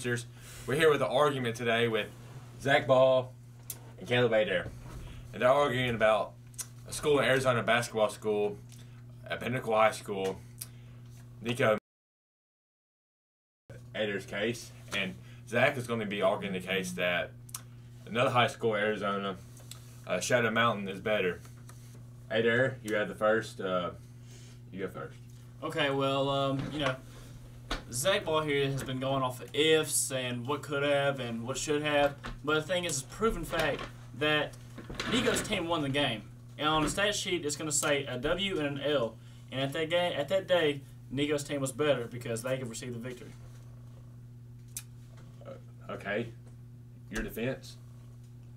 Gangsters. We're here with an argument today with Zack Ball and Kalob Adair. And they're arguing about a school in Arizona, basketball school, at Pinnacle High School, Nico Adair's case. And Zack is going to be arguing the case that another high school in Arizona, Shadow Mountain, is better. Adair, you have the first. You go first. Okay, well, Zack Ball here has been going off of ifs and what could have and what should have. But the thing is, it's proven fact that Nico's team won the game. And on the stat sheet, it's going to say a W and an L. And at that day, Nico's team was better because they could receive the victory. Okay. Your defense?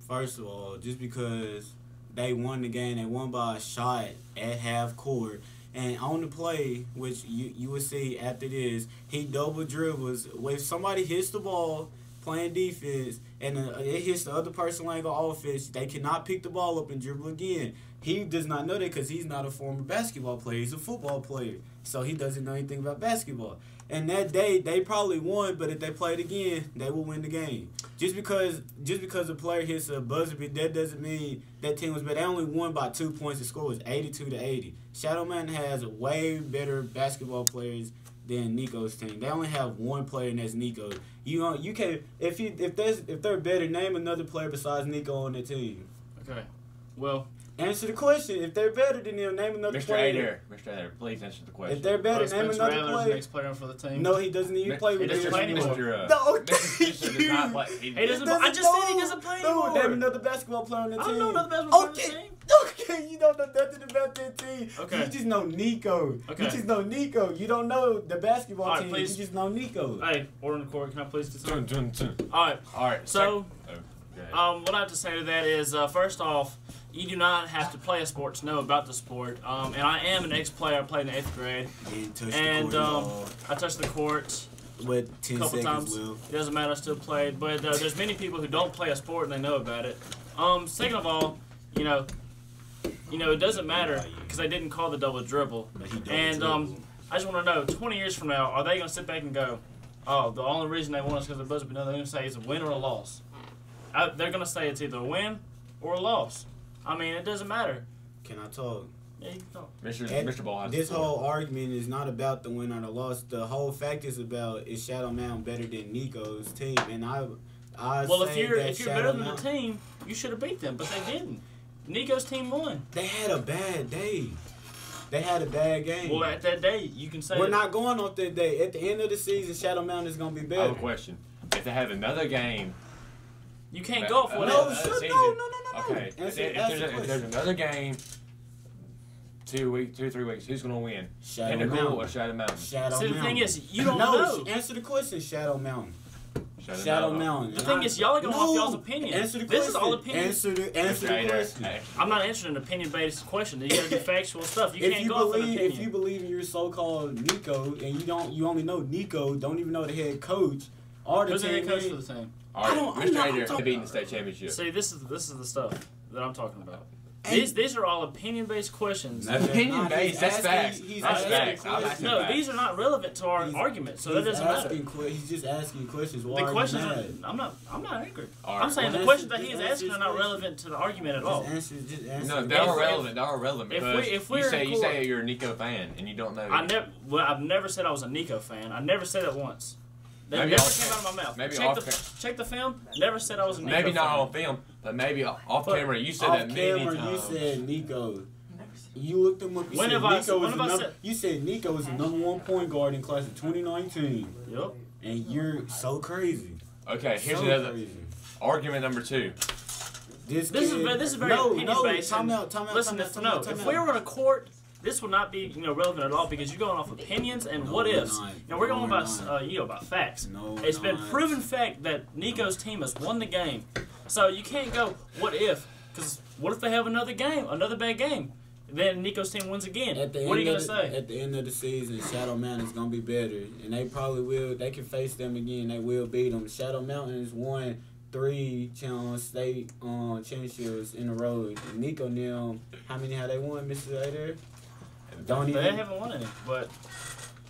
First of all, just because they won the game, they won by a shot at half court. And on the play, which you will see after this, he double dribbles. When somebody hits the ball playing defense and it hits the other person laying on offense, they cannot pick the ball up and dribble again. He does not know that because he's not a former basketball player. He's a football player. So he doesn't know anything about basketball. And that day, they probably won, but if they played again, they will win the game. Just because a player hits a buzzer beat, that doesn't mean that team was better. They only won by 2 points. The score was 82-80. Shadow Mountain has way better basketball players than Nico's team. They only have one player, and that's Nico. You can if they're better, name another player besides Nico on the team. Okay, well. Answer the question. If they're better than them, name another player. Mr. Adair, please answer the question. If they're better, name another player. Next player for the team. No, he doesn't even play with them anymore. No, Mr. does not play. He doesn't. I just said he doesn't play anymore. No, name another basketball player on the team. I don't know another basketball player on the team. Okay, you don't know nothing about that team. Okay. You just know Nico. Okay. You just know Nico. You don't know the basketball team. Please. You just know Nico. Hey, order in the court. Can I please do something? Dun. All right. So, what I have to say to that is, first off, you do not have to play a sport to know about the sport. And I am an ex-player. I played in the 8th grade. And I touched the court with a couple times. It doesn't matter. I still played. But there's many people who don't play a sport and they know about it. Second of all, it doesn't matter because they didn't call the double dribble. And I just want to know, 20 years from now, are they going to sit back and go, oh, the only reason they won is because of the buzzer? But no, they're going to say it's a win or a loss. They're going to say it's either a win or a loss. I mean, it doesn't matter. Can I talk? Yeah, you can talk. Mr. Ball has this whole argument is not about the win or the loss. The whole fact is about, is Shadow Mountain better than Nico's team? And well, if you're better than the team, you should have beat them, but they didn't. Nico's team won. They had a bad day. They had a bad game. Well, at that day, you can say we're not going off that day. At the end of the season, Shadow Mountain is going to be better. I have a question. If they have another game, you can't go for no. Okay. If there's another game, 2 or 3 weeks, who's going to win? Pinnacle or Shadow Mountain? The thing is, you don't know. Answer the question, Shadow Mountain. Shadow Mountain. The thing is, y'all are going off y'all's opinion. Answer the question. This is all opinion. Answer the question. I'm not answering an opinion-based question. You got to do factual stuff. You can't go off an opinion. If you believe in your so-called Nico, and you only know Nico, don't even know the head coach. Who's the head coach for the team? Mr. Adair beating the state championship. See, this is the stuff that I'm talking about. These are all opinion-based questions. Opinion-based? That's facts. That's facts. No, these are not relevant to our argument, so that doesn't matter. He's just asking questions. The questions are, I'm not angry. I'm saying the questions that he is asking are not relevant to the argument at all. Just answer. No, they're irrelevant. They're irrelevant because you say you're a Nico fan and you don't know. I've never said I was a Nico fan. I never said it once. That never came out of my mouth. Maybe check the film. Never said I was a Nico fan. Maybe not on film, but maybe off camera. You said that many times. You said Nico. You looked him up. You said Nico was the #1 point guard in class of 2019. Yep. And you're so crazy. Okay, here's another argument number 2. This is very opinion-based. Time out. Listen, if we were on a court, this would not be relevant at all because you're going off opinions and what ifs. We're going about facts. It's been proven fact that Nico's team has won the game, so you can't go what if, because what if they have another bad game, then Nico's team wins again. What are you gonna say? At the end of the season, Shadow Mountain is gonna be better, and they probably will. They can face them again. They will beat them. Shadow Mountain has won 3 state championships in a row. Nico now, how many have they won, Mr. Adair? They haven't won any, but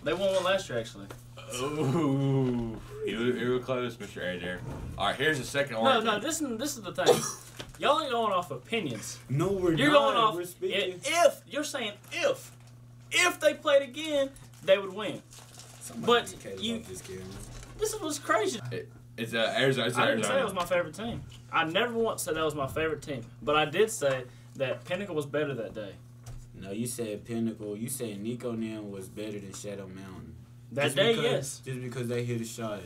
they won one last year, actually. Ooh, you were close, Mr. Adair. All right, here's the second argument. No, this is the thing. Y'all ain't going off opinions. No, we're You're not. going off. We're speaking. If you're saying if they played again, they would win. Somebody But you, this kid, this is what's crazy. It's Arizona. It's I didn't Arizona. say it was my favorite team. I never once said that was my favorite team. But I did say that Pinnacle was better that day. No, you said Pinnacle. You said Nico Mannion was better than Shadow Mountain. That day, yes. Just because they hit a shot.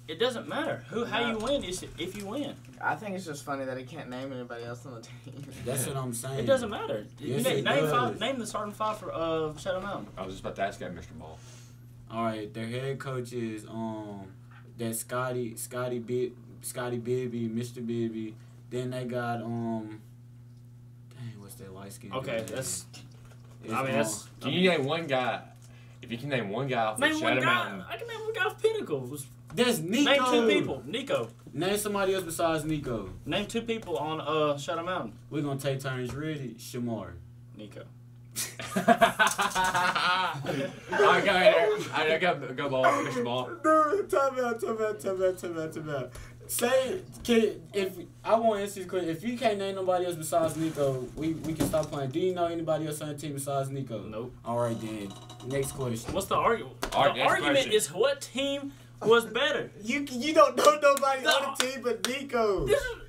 It doesn't matter how you win is if you win. I think it's just funny that he can't name anybody else on the team. That's what I'm saying. It doesn't matter. Yes, Name the starting five for Shadow Mountain. I was just about to ask that, Mr. Ball. All right, their head coach is that Scotty Bibby, Mr. Bibby. Then they got dang, what's that light skin? Okay, that's. Can you name one guy? If you can name one guy off of Shadow Mountain. I can name one guy off Pinnacle. That's Nico. Name two people. Nico. Name somebody else besides Nico. Name two people on Shadow Mountain. We're gonna take turns. Ready? Shamar. Nico. All right, go ahead. I go ball, Mr. Ball. No, time out. Say, if I want to answer this question, if you can't name nobody else besides Nico, we can stop playing. Do you know anybody else on the team besides Nico? Nope. All right then. Next question. What's the argument? All right, the argument question. is what team was better. You don't know nobody on the team but Nico.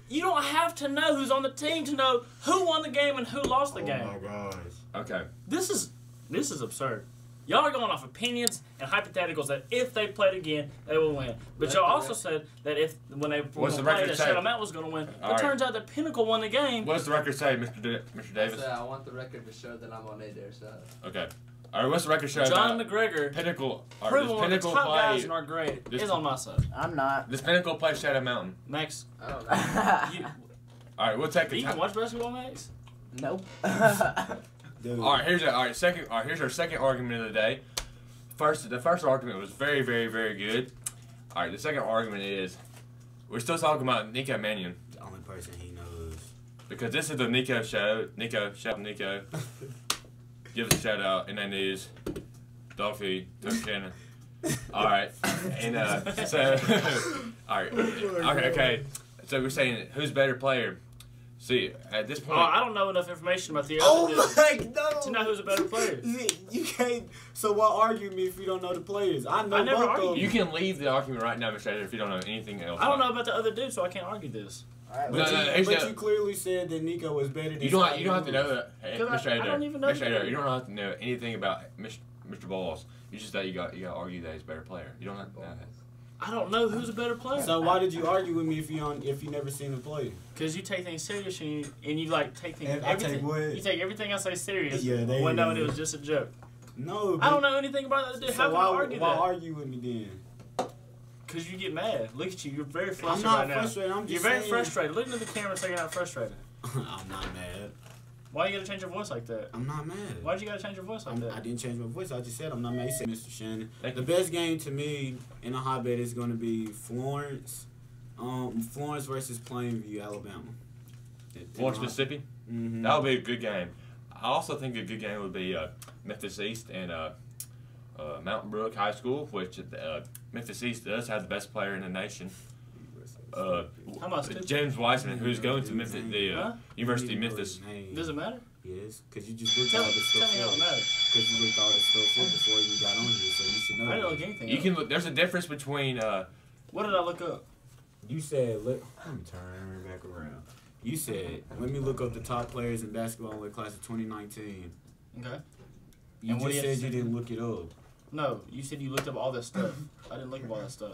You don't have to know who's on the team to know who won the game and who lost the game. Oh my gosh. Okay. This is absurd. Y'all are going off opinions and hypotheticals that if they played again, they will win. But y'all also said that when they What's the played, record that say? Shadow Mountain was going to win. All It right. turns out that Pinnacle won the game. What does the record say, Mr. Davis? I want the record to show that I'm on Adair's side. Okay. All right. What's the record show? John about McGregor, Pinnacle. Or proven does one of the Pinnacle top guys play? in our grade, this- is on my side. I'm not. Does Pinnacle play Shadow Mountain? Max, I don't know. you, All right. We'll take do a you even time. watch basketball, Max? Nope. Dude. All right. Here's our second argument of the day. The first argument was very, very, very good. All right. The second argument is we're still talking about Nico Mannion The only person he knows. because this is the Nico show. Nico. Give us a shout out in that news. Dog feed. Tucker Shannon. All right. And so. All right. Okay. So we're saying who's better player? See, at this point. I don't know enough information about the Oh other my dude no! to know who's a better player. You can't. So why argue me if you don't know the players? I know I never both argued. of them. You can leave the argument right now, Mr. Adair, if you don't know anything else. I don't know about the other dude, so I can't argue this. Alright, No, But you clearly said that Nico was better than You don't have to know that, hey, Because Mr. I Adair. don't even know Mr. the Adair, name. you don't have to know anything about Mr. Balls. You just that you got to argue that he's a better player. You don't have to know that. I don't know who's a better player. So why did you argue with me if you never seen him play? Because you take things serious and you like take things. I take everything, what? you take everything I say serious. Yeah, there when you knowing go. it was just a joke. No. I don't know anything about that dude. So How can I argue why that? argue with me then? Because you get mad. Look at you. You're very I'm frustrated not right now. frustrated. I'm You're just very saying. frustrated. Look into the camera and say you're not frustrated. I'm not mad. Why you gotta change your voice like that? I'm not mad. Why'd you gotta change your voice like I that? didn't change my voice. I just said I'm not mad. You said Mr. Shannon. Thank The you. best game to me in the hotbed is going to be Florence. Florence versus Plainview, Alabama. Florence, Mississippi? Mm-hmm. That would be a good game. I also think a good game would be Memphis East and Mountain Brook High School, which Memphis East does have the best player in the nation. How much? James Wiseman, who's going to Memphis, Huh? University of Memphis. Does it matter? Yes, because you just looked Tell all me this stuff how it up. matters. Because you looked all this stuff up before you got on here, so you should know. I didn't that. look anything You up. can look. There's a difference between. What did I look up? You said, let me turn back around. You said, let me look up the top players in basketball in the class of 2019. Okay. You And what just do you have said to you say? didn't look it up. No, you said you looked up all this stuff. I didn't look up all that stuff.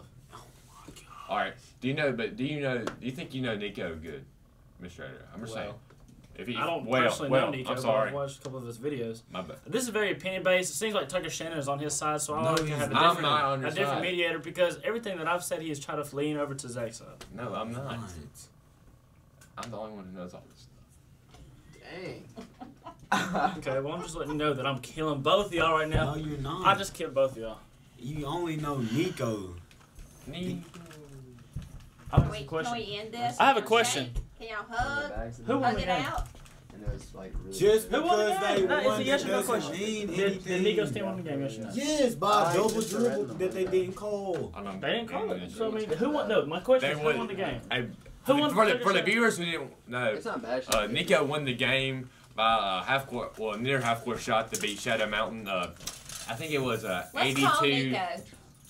All right. Do you think you know Nico good, Mr. Adair? I'm just saying. If he, I don't personally know Nico, I'm but sorry. I've watched a couple of his videos. My bad. This is very opinion based. It seems like Tucker Shannon is on his side, so I No, like to he's have a not. I'm not on your different side. mediator because everything that I've said he has tried to lean over to Zack's side. No, I'm not. Right. I'm the only one who knows all this stuff. Dang. Okay, well I'm just letting you know that I'm killing both of y'all right now. No, you're not. I just killed both of y'all. You only know Nico. I have a Can we question. end this? I have a Can y'all question. shake? Can y'all hug? Who won Hug the it game? out? and it was like really. Just good. Who won the because game? they No, it's won a yes or no doesn't question. mean Did anything. Nico's team win the game? Yes or no? Yes, by I a double just read dribble them. that they didn't call. I don't They didn't call it. know. So I mean, who won? No, my question They is who won- won the game? For Who won the the viewers who didn't know, It's not bad. Nico won the game by a half court, near half court shot to beat Shadow Mountain. I think it was Let's 82. call Nico.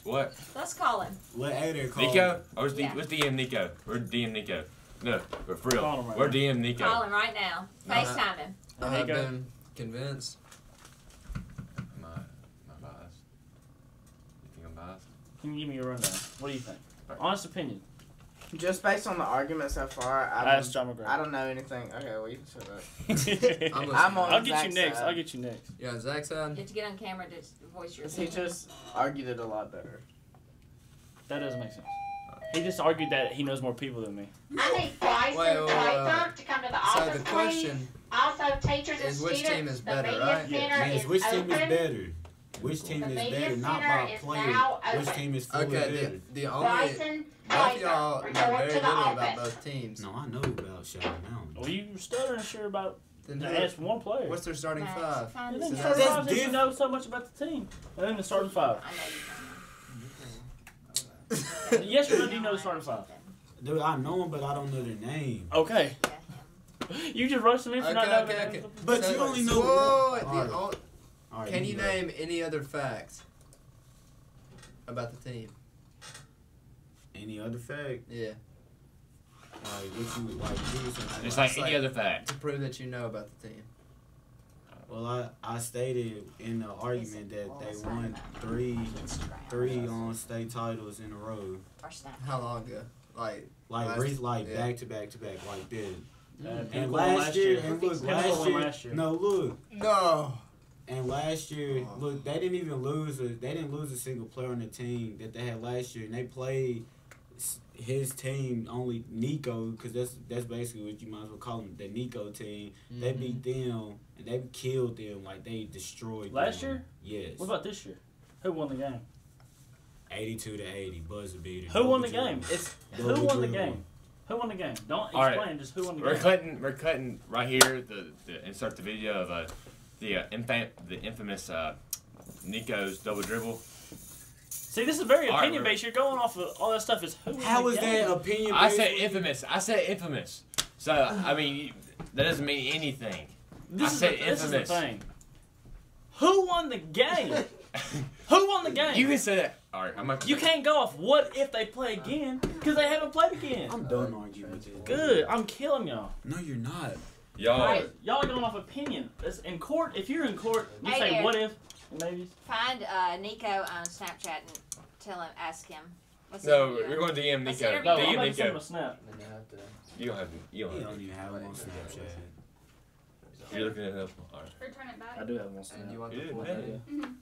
What? Let's call him. Let Adair call. Nico? Or was Yeah. DM Nico? We're DM Nico. No, but for Call him real. right We're now. DM Nico. Call him right now. FaceTime him. I have Nico. been convinced. My bias. You think I'm biased? Can you give me a rundown? What do you think? Honest opinion. Just based on the argument so far, Ask John McGrath. I don't know anything. Okay, well, you can shut up. I'm I'm on I'll get you Zack's next. side. I'll get you next. Yeah, on Zack's side. You have to get on camera to voice your 'Cause he opinion. just argued it a lot better. That doesn't make sense. He just argued that he knows more people than me. I need Bryson Wait, Draper to come to the So office, the question Also, teachers and is which students, team is the better, media right? center Yes, is which team is open. better? Which team The is media better? Not center by is player. now Which open. team is fully Okay, better? the only Bryson both of Draper, y'all know report very to the little about office. both teams. No, I know about Shadow Mountain. Well, you were stuttering sure about Then that's one player. what's their starting Max, five? find And us then So the some- starting that's five says you diff- know so much about the team. And then the starting five. I know Yes or no, do you know the starting five? Dude, I know them, but I don't know their name. Okay. You just roasted me for not knowing Okay. the name. But So- you only know. Whoa, the Alright. o- All right, Can you go. name any other facts about the team? Any other fact? Yeah, Like what you like? Give me some. It's like It's any like- other fact. to prove that you know about the team. Well, I stated in the argument that they won three state titles in a row. Or snap. How long ago? Like Like yeah. back to back to back like that. And Pinnacle last year, and look, Pinnacle won last last year, year. no, look, No. and last year, Oh. look, they didn't even lose they didn't lose a single player on the team that they had last year, and they played his team only Nico, because that's basically what you might as well call them, the Nico team. They beat them and they killed them, like they destroyed Last them. year? Yes. What about this year? Who won the game? 82-80 buzzer beater. Who won the Double game? dribble. It's Double who won the dribble. game? Who won the game? Don't All right. explain. Just who won the We're game. cutting right here. The insert the video of the infamous Nico's double dribble. See, this is very All right, opinion based. You're going off of all that stuff. Is who? How won is the game? that opinion? I based said when- infamous. I said infamous. So I mean that doesn't mean anything. This I is said this is the infamous. thing. Who won the game? Who won the game? You can say that. All right, I'm not. You can't go off what if they play again because they haven't played again. I'm done arguing with this. Good. I'm killing y'all. No, you're not. Y'all. Alright, y'all are going off opinion. It's in court, if you're in court, you Hey say there. what if, maybe. Find Nico on Snapchat and tell him, ask him. What's No, he doing? you're going to DM Let's Nico. interview No, I'm DM about to send him a Nico. snap. And you have to. You don't have. You You don't don't have. even have him on Snapchat. You're looking at him. All right. Return it back. I do have one snap. And you want You the did, full man. name?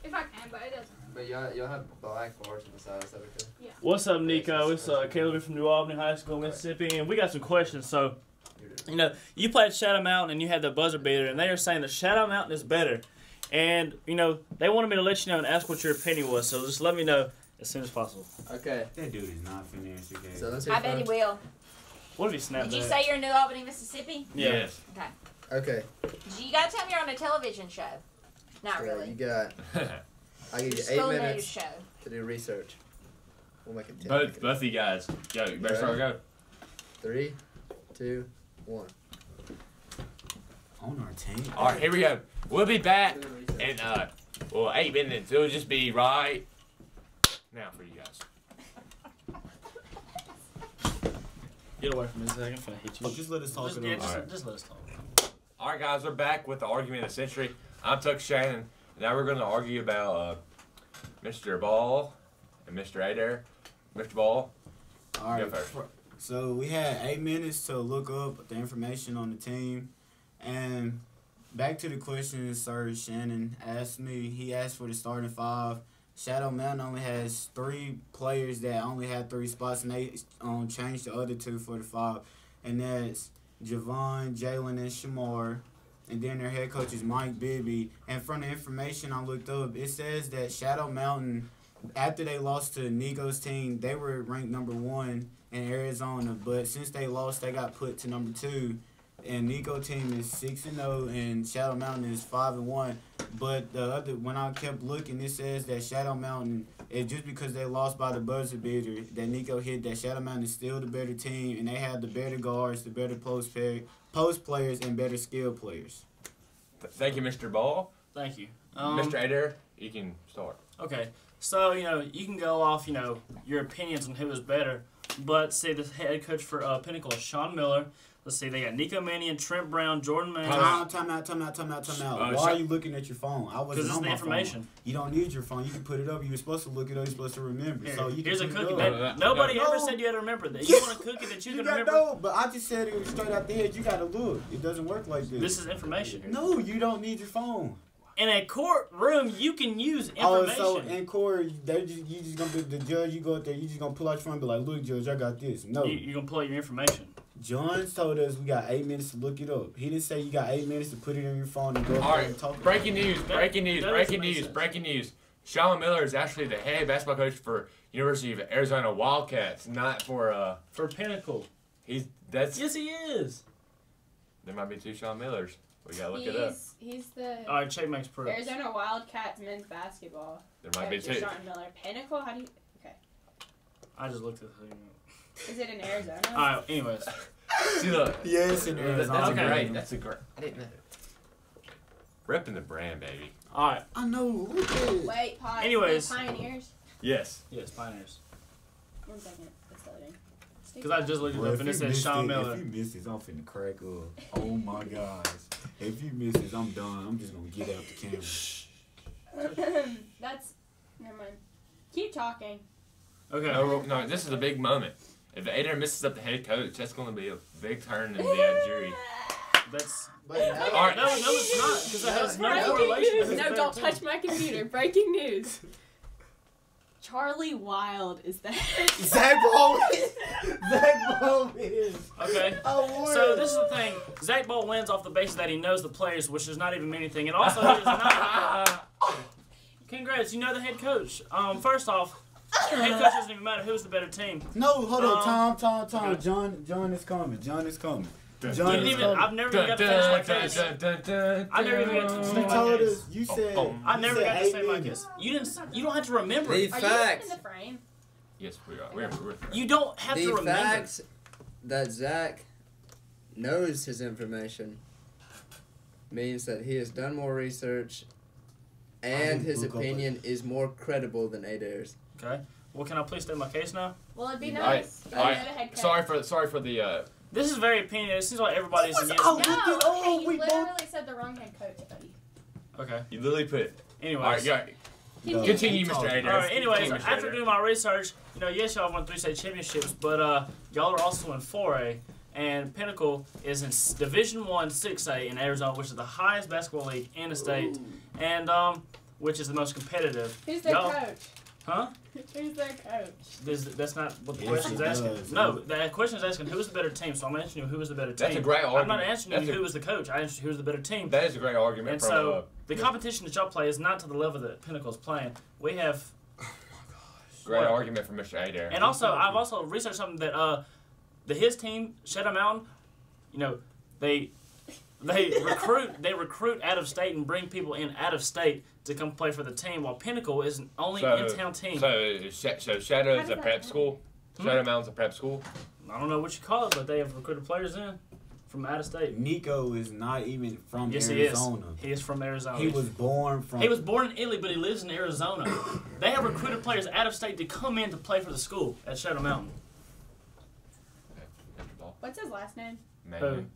If I can, but it doesn't. But you'll have black bars on the side. Is that okay? What's up, Nico? It's Caleb from New Albany High School, Mississippi, and we got some questions. So, you know, you played Shadow Mountain and you had the buzzer beater, and they are saying that Shadow Mountain is better. And, you know, they wanted me to let you know and ask what your opinion was, so just let me know as soon as possible. Okay. That dude is not finna answer game. So let's hear I bet he will. What if he snapped Did you that? say you're in New Albany, Mississippi? Yeah. Yes. Okay. You gotta tell me you're on a television show. Not So really. you got. I give you School 8 news minutes show. to do research. We'll make it 10. Both of you guys. Go. You better start. Go. 3, 2, 1. On our team. All right, here we go. We'll be back in 8 minutes. It'll just be right now for you guys. Get away from me, Zack. I'm finna hit you. Oh, just let us talk Just, it yeah, over. just, just let us talk. All right, guys, we're back with the argument of the century. I'm Tucker Shannon. Now we're going to argue about Mr. Ball and Mr. Adair. Mr. Ball, All right. go first. So we had 8 minutes to look up the information on the team. And back to the question Sir Shannon asked me. He asked for the starting 5. Shadow Mountain only has 3 players that only had 3 spots, and they changed the other 2 for the 5. And that's Javon, Jalen, and Shamar. And then their head coach is Mike Bibby. And from the information I looked up, it says that Shadow Mountain, after they lost to Nico's team, they were ranked number 1 in Arizona. But since they lost, they got put to number 2. and Nico team is 6-0, and Shadow Mountain is 5-1. But when I kept looking, it says that Shadow Mountain is just because they lost by the buzzer beater that Nico hit. That Shadow Mountain is still the better team, and they have the better guards, the better post players, and better skill players. Thank you, Mr. Ball. Thank you. Mr. Adair, you can start. Okay, so, you can go off, your opinions on who is better. But, see, the head coach for Pinnacle is Sean Miller. Let's see, they got Nico Mannion, Trent Brown, Jordan Mann. Time out. Why are you looking at your phone? I wasn't Because it's on the my information. phone. You don't need your phone. You can put it up. You were supposed to look it up. You're supposed to remember. Here, So you here's a can put cookie. it up. Nobody ever said you had to remember that. You want a cookie that you can remember? No, but I just said it was straight out the head. You got to look. It doesn't work like this. This is information. No, you don't need your phone. In a courtroom, you can use information. Oh, so in court, you just gonna be the judge. You go out there, you just gonna pull out your phone and be like, "Look, judge, I got this." No, You're going to pull out your information. John told us we got 8 minutes to look it up. He didn't say you got 8 minutes to put it on your phone and go All out there right, and talk. about breaking it. news. Breaking news. Sean Miller is actually the head basketball coach for University of Arizona Wildcats, not for Pinnacle. Yes, he is. There might be 2 Sean Millers. We gotta look it up. He's the All right, check makes proof. Arizona Wildcats men's basketball. There might be Coach 2. Sean Miller. Pinnacle? How do you... Okay. I just looked at the thing. Is it in Arizona? All right, anyways. See, look. Yes, in Arizona. That's Okay. great. That's a great. I didn't know. Repping the brand, baby. All right. I know. Look at it. Wait, pause. Anyways. The Pioneers? Yes. Yes, Pioneers. 1 second. It's loading. Because I just looked it Well, up and it if says you Sean missed it- Miller. If you missed this, I'm finna crack up. Oh my gosh. If you missed this, I'm done. I'm just gonna get out the camera. That's... Never mind. Keep talking. Okay. No, this is a big moment. If Adair misses up the head coach, that's going to be a big turn in the jury. That's... But now, All right. No, it's not. Because it has no Breaking correlation news! with No, the don't team. touch my computer. Breaking news. Charlie Wild is the head. Zack Ball is. Okay. Oh, So this is the thing. Zach Ball wins off the basis that he knows the players, which does not even mean anything. And also, he is not... Congrats, you know the head coach. First off, head coach doesn't even matter who's the better team. No, hold on. Time. okay. John is coming. John is coming. You John didn't is even, coming. I've never even got to finish my case. I never even got to You finish my told case. us. You said. I never you got said to 8 say my minutes. case. You don't have to remember the it. Are you facts, in the frame? Yes, we are. We're You don't have to the remember. facts that Zack knows his information means that he has done more research and didn't his look up opinion is more credible than Adair's. Okay. Well, can I please state my case now? Well, it'd be All right, nice. all right. You know the head coach. Sorry for the. This is very opinionated. It seems like everybody's against No, me. okay, you we literally both- said the wrong head coach, buddy. Okay. You literally put. Anyways. All right, go. Go. Continue, Mr. Adair. All right. Anyways, Continue, Mr. after Adair. doing my research, yes, y'all won 3 state championships, but y'all are also in 4A, and Pinnacle is in Division I 6A in Arizona, which is the highest basketball league in the state, and which is the most competitive. Who's their Y'all- coach? Huh? Who's their coach? That's not what the Yes, question's it asking. does. No, the question is asking who was the better team. So I'm answering you who was the better team. That's a great I'm argument. not answering That's you a- who was the coach. I answered who was the better team. That is a great argument And from. so the competition that y'all play is not to the level that Pinnacle's playing. We have, great what? argument from Mr. Adair. and also I've also researched something that his team Shadow Mountain, they recruit out of state and bring people in out of state to come play for the team, while Pinnacle is an only in-town team. So Shadow How is does a that prep work? school. Shadow Mountain's a prep school. I don't know what you call it, but they have recruited players in from out of state. Nico is not even from Yes, Arizona. he is from Arizona. He was born from. He was born in Italy, but he lives in Arizona. They have recruited players out of state to come in to play for the school at Shadow Mountain. Mr. Ball. What's his last name? Mannion.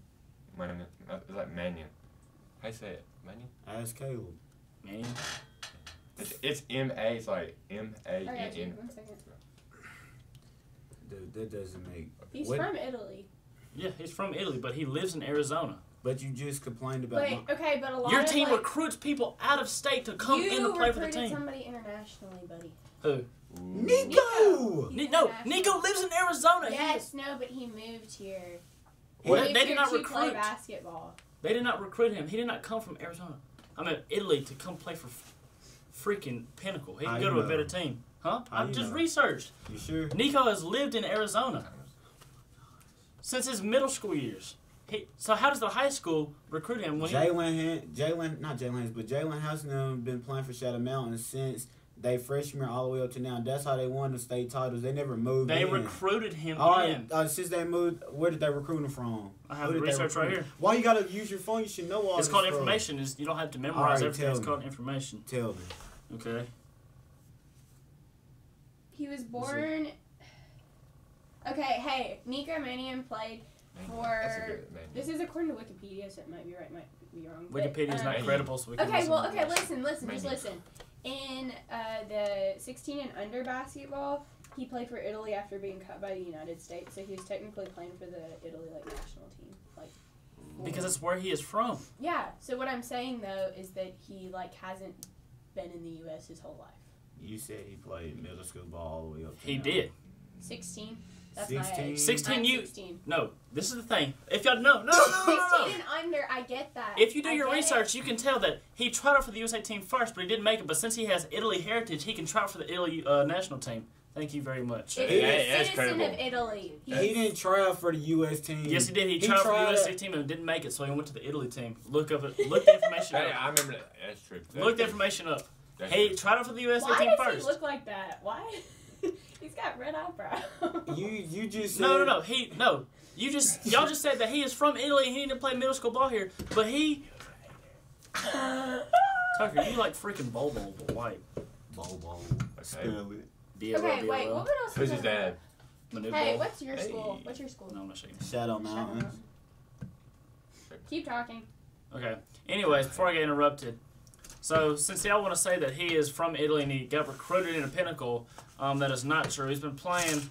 Mannion. It's like Mannion. How you say it? Mannion? Ask Caleb. Man. It's M-A. It's like I got you. M-A-N-N. 1 second. That doesn't make. He's what- from Italy. Yeah, he's from Italy, but he lives in Arizona. But you just complained about. Wait, okay, but a lot Your of team like, recruits people out of state to come in to play for the recruited team. somebody internationally, buddy. Who? Nico. No, Nico lives in Arizona. Yes, no, but he moved here. He What? moved They did here not to play recruit. basketball. They did not recruit him. He did not come from Arizona. I mean, Italy to come play for freaking Pinnacle. He How can you go to a know? better team. Huh? How I've you just know? researched. You sure? Nico has lived in Arizona since his middle school years. So how does the high school recruit him? When Jalen House and them been playing for Shadow Mountain since they freshman all the way up to now. That's how they won the state titles. They never moved. They in. recruited him in. Since they moved, where did they recruit him from? I have the research right here. Why you gotta use your phone? You should know all It's this called stuff. information. You don't have to memorize Alright, everything. It's tell called me. information. Tell me. Okay. He was born. Okay, hey, Nico Mannion played for. That's a good man. This is according to Wikipedia, so it might be right, might be wrong. Wikipedia's but, not credible, so we can Okay, well, listen. listen, just Mannion. listen. In the 16 and under basketball, he played for Italy after being cut by the United States, so he was technically playing for the Italy national team, Because that's where he is from. Yeah. So what I'm saying though is that he hasn't been in the U.S. his whole life. You said he played middle school ball all the way up. To He now. did. 16. That's 16? my age. 16, I'm you- 16. No, this is the thing. If y'all no. 16 and under, I get that. If you do I your get it. research, you can tell that he tried out for the USA team first, but he didn't make it. But since he has Italy heritage, he can try out for the Italy national team. Thank you very much. If Hey, he's a that's citizen credible. of Italy. He didn't try out for the U.S. team. Yes, he did. He tried out for the tried USA it. team and didn't make it, so he went to the Italy team. Look the information Hey, up. I remember that. That's true. Look the information up. That's He true. tried out for the USA Why team does first. he look like that? Why? He's got red eyebrows. You just said, No. Y'all just said that he is from Italy and he didn't play middle school ball here, but he. Tucker, you like freaking Bobo, but white. Bobo. Okay. Spell it. Okay, wait. What else? Who's his dad? Hey, what's your Hey. school? What's your school? No, I'm not shaking. Shadow Mountain. Keep talking. Okay. Anyways, before I get interrupted, so since y'all want to say that he is from Italy and he got recruited into Pinnacle, that is not true. He's been playing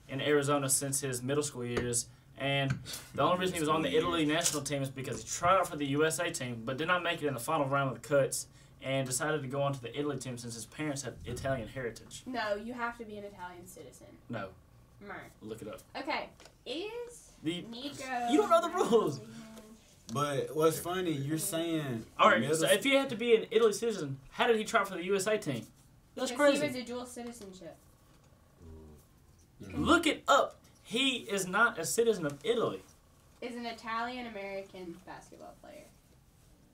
in Arizona since his middle school years, and the only reason he was on the Italy national team is because he tried out for the USA team, but did not make it in the final round of the cuts, and decided to go on to the Italy team since his parents had Italian heritage. No, you have to be an Italian citizen. No, Right. look it up. Okay. Is The Nico? You don't know the rules. But what's funny, you're saying. All right, middle so if he had to be an Italy citizen, how did he try for the USA team? That's Because crazy. he was a dual citizenship. Look it up. He is not a citizen of Italy. Is an Italian American basketball player.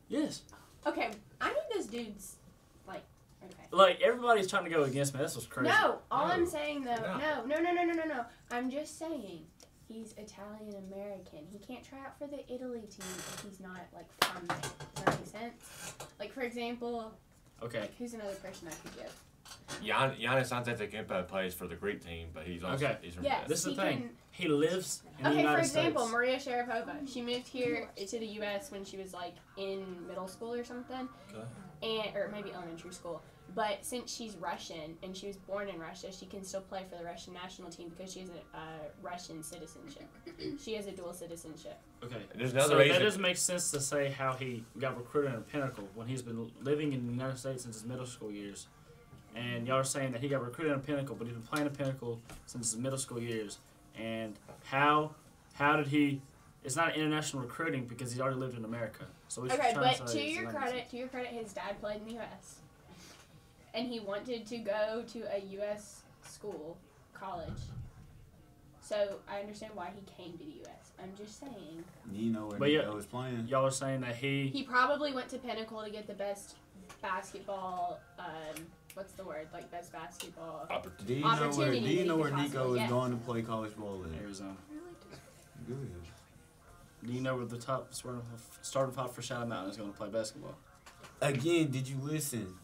Yes. Okay, I need those dudes. Okay. Like, everybody's trying to go against me. This was crazy. No, all No. I'm saying though, No. no. I'm just saying he's Italian American. He can't try out for the Italy team if he's not from there. Does that make sense? Like for example, Okay. who's another person I could give? Giannis Antetokounmpo plays for the Greek team, but he's also Okay. he's from Yes. This is the He thing. can- He lives in the Okay, United for example, States. Maria Sharapova. She moved here to the U.S. when she was in middle school or something, or maybe elementary school. But since she's Russian and she was born in Russia, she can still play for the Russian national team because she has a Russian citizenship. She has a dual citizenship. Okay. There's another So reason. that doesn't make sense to say how he got recruited in Pinnacle when he's been living in the United States since his middle school years. And y'all are saying that he got recruited in Pinnacle, but he's been playing in Pinnacle since his middle school years. And how did he? It's not international recruiting because he's already lived in America. So he's Okay, trying but to to say your credit, his dad played in the U.S. and he wanted to go to a U.S. school, college. So I understand why he came to the U.S. I'm just saying. You know where But yeah, Nico was playing. y'all are saying that He probably went to Pinnacle to get the best basketball. What's the word? Best basketball. Do you know Opportunity where that he could Nico possibly is get. going to play college ball at? Arizona. Good. Do you know where the top starting five for Shadow Mountain is going to play basketball? Again, did you listen?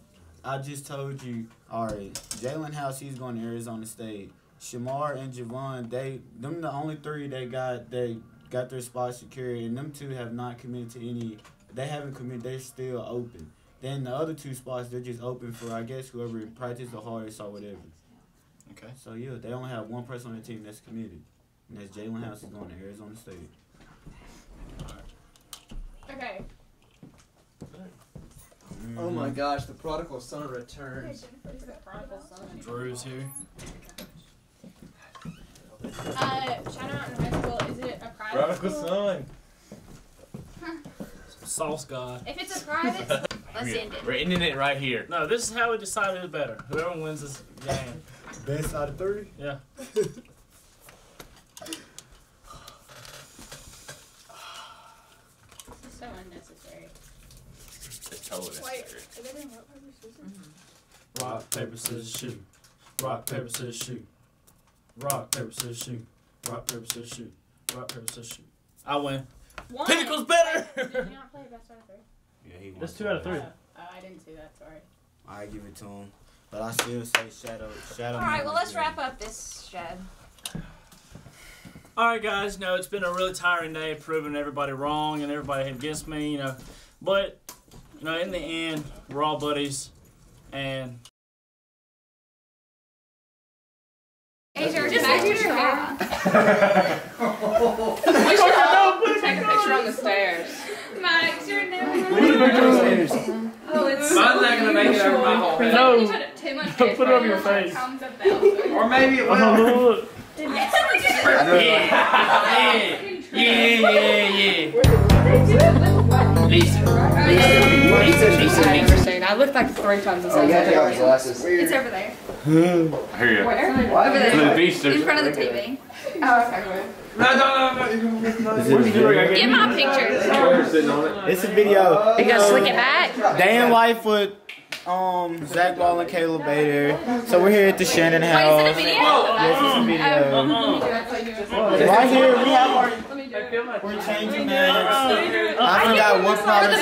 I just told you. All right, Jalen House, he's going to Arizona State. Shamar and Javon, them the only three they got their spots secured, and them two have not committed to any. They haven't committed. They're still open. Then the other two spots, they're just open for, I guess, whoever practiced the hardest or whatever. Okay. So yeah, they only have one person on the team that's committed, and that's Jalen House. Is going to Arizona State. Okay. Oh my gosh, the prodigal son returns. Who's the prodigal son? Drew's here. Shadow Mountain High School, is it a private Prodigal school? son. Sauce God. If it's a private, Let's end it. We're ending it right here. No, this is how we decide who's better. Whoever wins this game. Best out of three. Yeah. told us. Rock, paper, scissors, shoot. Rock, paper, scissors, shoot. Rock, paper, scissors, shoot. Rock, paper, scissors, shoot. Rock, paper, scissors, shoot. I win. One. Pinnacle's better! Did you not play best out of 3? Yeah, he That's won. 2 out of 3. I didn't see that. Sorry. I give it to him, but I still say Shadow. All right, well, let's wrap up this show. Alright, guys, no, it's been a really tiring day proving everybody wrong and everybody against me, you know. But, you know, in the end, we're all buddies. And. Asia, just back your hair. We should take a picture on the stairs. Max, you're never. Oh, it's Mine's not gonna make it over my whole head. No. You put too much Put it on your face. Or maybe it will. Look. Yeah. I looked like 3 times the same. It's over there. Here you go. Where? Over there. The beast In front of the TV. Oh, okay. No. Get my picture. It's a video. You gonna slick it back? Day in life with Zack Ball and Kalob Adair. So we're here at the Shannon house. Wait, is it a video? Yes, it's a video. Right here we have our. We're changing names. I forgot what product is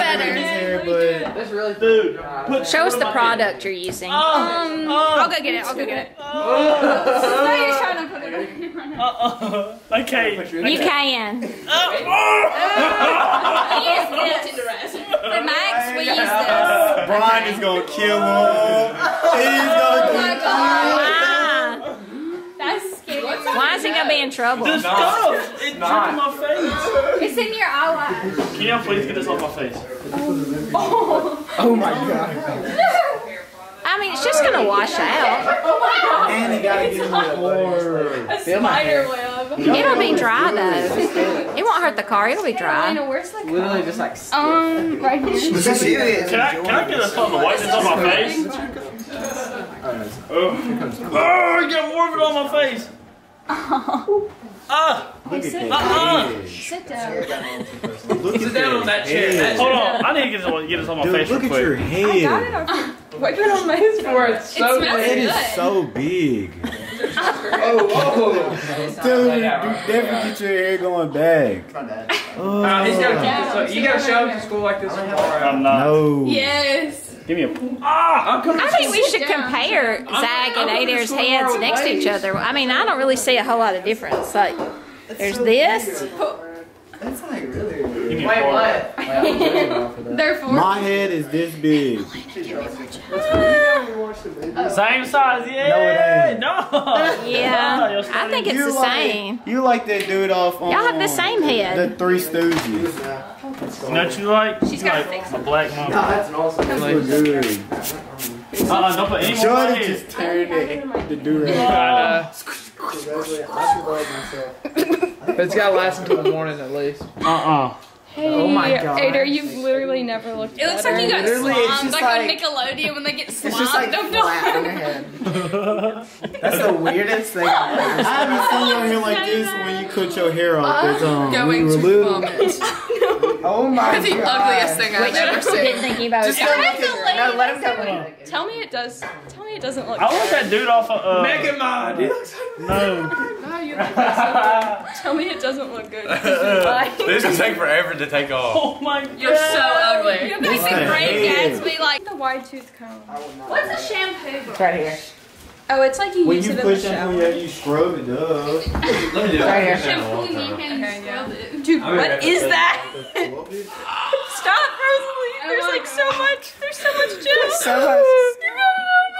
here, but Dude, Show us the product you're using. I'll go get it. I'll go get it. No, you're trying to put it okay. You can. For Max, we use this. Brian is gonna kill him. He's gonna kill him. That's scary. Why is he gonna be in trouble? This stuff! It dripped on my face. It's in your eyelash. Can y'all please get this off my face? Oh my god. I mean, it's just gonna wash out. And he gotta get in the floor. a spider web. It'll be dry though. It won't hurt the car. It'll be dry. Where's the Literally just like. right here. Can I get this on the white that's on my face? Oh, you got more of it on my face. Look at that. Sit down. Sit down on that chair. Hold on, I need to get this on my Dude, face look real at your quick. head. What kind of maze for? It's so It smells It is good. so big. Oh. Dude, you definitely get your hair going back. He's gotta keep this up. You gotta show up to school like this tomorrow. I'm not. No. Yes. Give me a. I think we should compare Zack and Adair's heads next to each other. I mean, I don't really see a whole lot of difference. Like, there's this. That's like really weird. Give me a Wait, fork. what? They're for. My head is this big. Same size, yeah. No, it ain't. Yeah, I think it's the same. You like that dude off on Y'all have the same head. the Three Stooges. You know what you like? She's You gotta like fix a black mama. That's an awesome. That's so good. Don't put any more on my Jordan head. just turned the dude But it's gotta last until the morning at least. Hey, Oh my God. Adair, you've literally never looked It looks like you got Literally, it's slimed, just like on like- Nickelodeon when they get slimed. It's just like Don't flat on your head. That's the weirdest thing I've ever I haven't seen your hair like this when you cut your hair off. It's, going when you were to little. vomit. Oh my The ugliest thing I've ever Didn't seen. think about it. Just go look at her. No, let him go. Tell me it doesn't look I want that dude off of. Make mine. No. No, you look so Tell me it doesn't look good. This is take forever to take off. Oh my god. You're so ugly. You're making Great Gatsby like. The wide tooth comb. What's a shampoo? It's right here. Oh, it's like you When use you it in push the it, shower. yeah, you scrub it up. Let me do it. Right here. Shampoo, you can Okay, scrub it. Dude, what is that? Stop, Rosalie. There's my like so much. There's so much gel. So much.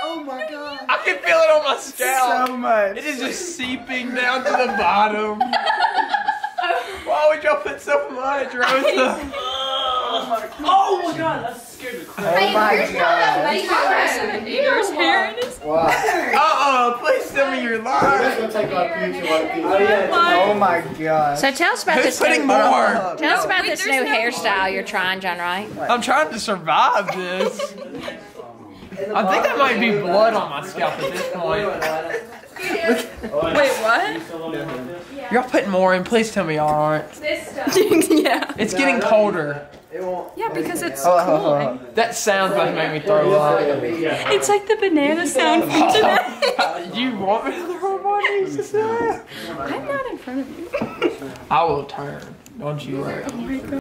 Oh my god. I can feel it on my scalp. So much. It is just seeping down to the bottom. Why would y'all put so much, Rosa? Oh my god, that's scared the crap. Oh my god. There's hair in his. Please tell me you're lying. Let's go take our future like this. Oh my god. So tell us about Who's this. putting New, more? tell us about this new hairstyle you're trying, John Wright. I'm trying to survive this. I think that might be blood on my scalp at this point. Wait, what? Y'all putting more in. Please tell me y'all aren't. This stuff. Yeah. It's getting colder. Yeah, because it's Hold cool. on. That sound's about to make me throw up. It's like the banana sound from today. You want me to throw my nieces? I'm not in front of you. I will turn. Don't you worry. Oh my God.